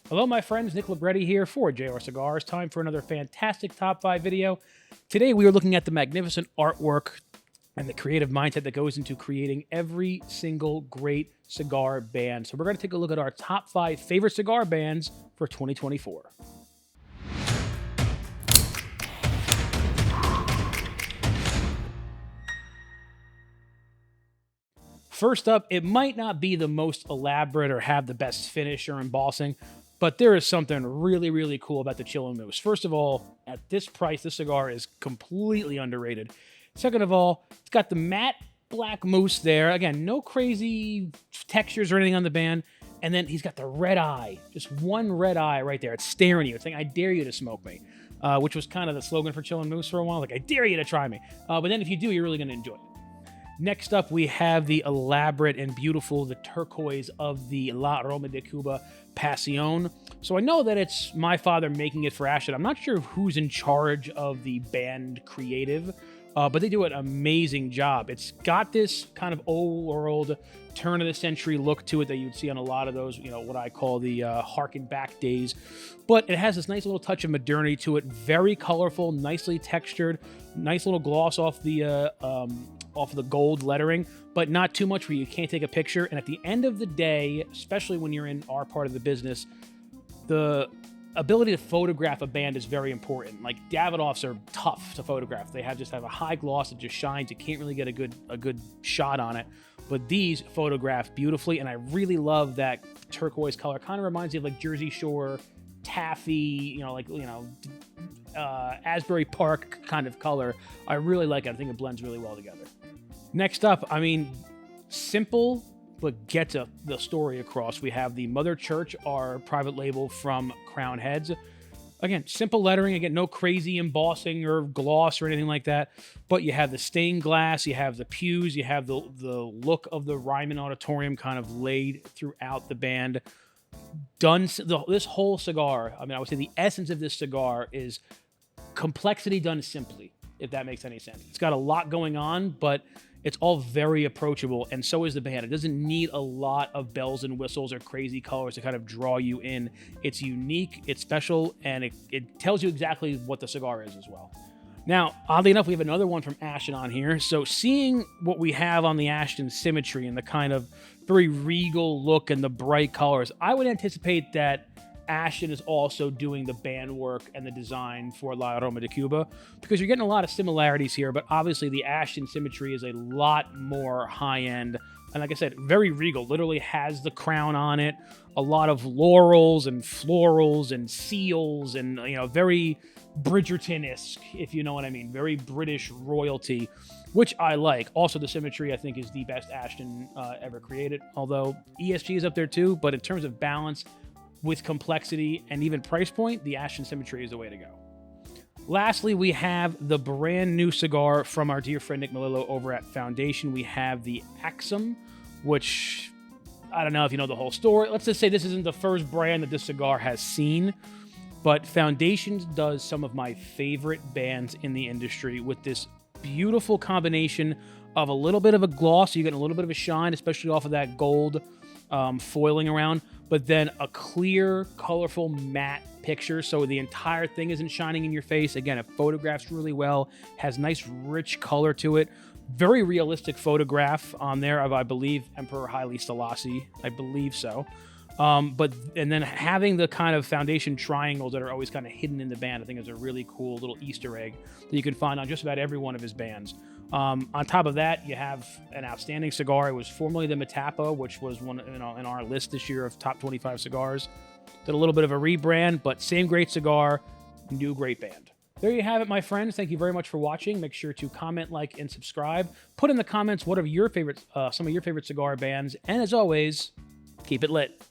Hello, my friends. Nick Libretti here for JR Cigars. Time for another fantastic Top 5 video. Today, we are looking at the magnificent artwork and the creative mindset that goes into creating every single great cigar band. So we're going to take a look at our top 5 favorite cigar bands for 2024. First up, it might not be the most elaborate or have the best finish or embossing, but there is something really, really cool about the Chillin Moose. First of all, at this price, this cigar is completely underrated. Second of all, it's got the matte black mousse there. Again, no crazy textures or anything on the band. And then he's got the red eye, just one red eye right there. It's staring at you. It's saying, I dare you to smoke me, which was kind of the slogan for Chillin Moose for a while. Like, I dare you to try me. But then if you do, you're really going to enjoy it. Next up, we have the elaborate and beautiful, the turquoise of the Aroma de Cuba Pasion. So I know that it's my father making it for Ashton. I'm not sure who's in charge of the band creative, but they do an amazing job. It's got this kind of old world, turn of the century look to it that you'd see on a lot of those, what I call the harken back days. But it has this nice little touch of modernity to it. Very colorful, nicely textured, nice little gloss off of the gold lettering, but not too much where you can't take a picture. And at the end of the day, especially when you're in our part of the business, the ability to photograph a band is very important. Like Davidoffs are tough to photograph. They just have a high gloss that just shines. You can't really get a good shot on it. But these photograph beautifully, and I really love that turquoise color. Kind of reminds me of like Jersey Shore, taffy, Asbury Park kind of color. I really like it. I think it blends really well together. Next up, simple, but gets the story across. We have the Mother Church, our private label from Crown Heads. Again, simple lettering. Again, no crazy embossing or gloss or anything like that. But you have the stained glass, you have the pews, you have the look of the Ryman Auditorium kind of laid throughout the band. This whole cigar, I would say the essence of this cigar is complexity done simply, if that makes any sense. It's got a lot going on, but it's all very approachable, and so is the band. It doesn't need a lot of bells and whistles or crazy colors to kind of draw you in. It's unique, it's special, and it tells you exactly what the cigar is as well. Now, oddly enough, we have another one from Ashton on here. So seeing what we have on the Ashton Symmetry and the kind of very regal look and the bright colors, I would anticipate that Ashton is also doing the band work and the design for La Aroma de Cuba, because you're getting a lot of similarities here, but obviously the Ashton Symmetry is a lot more high-end, and like I said, very regal. Literally has the crown on it, a lot of laurels and florals and seals, and very Bridgerton-esque, if you know what I mean. Very British royalty, which I like. Also, the Symmetry, I think, is the best Ashton ever created, although ESG is up there too, but in terms of balance, with complexity and even price point, the Ashton Symmetry is the way to go. Lastly, we have the brand new cigar from our dear friend Nick Melillo over at Foundation. We have the Axum, which I don't know if you know the whole story. Let's just say this isn't the first brand that this cigar has seen, but Foundation does some of my favorite bands in the industry with this beautiful combination of a little bit of a gloss. So you get a little bit of a shine, especially off of that gold foiling around, but then a clear, colorful, matte picture, so the entire thing isn't shining in your face. Again, it photographs really well, has nice, rich color to it. Very realistic photograph on there of, I believe, Emperor Haile Selassie. I believe so. And then having the kind of Foundation triangles that are always kind of hidden in the band, I think is a really cool little Easter egg that you can find on just about every one of his bands. On top of that, you have an outstanding cigar. It was formerly the Metapa, which was one in our list this year of top 25 cigars. Did a little bit of a rebrand, but same great cigar, new great band. There you have it, my friends. Thank you very much for watching. Make sure to comment, like, and subscribe. Put in the comments what are your favorite, some of your favorite cigar bands, and as always, keep it lit.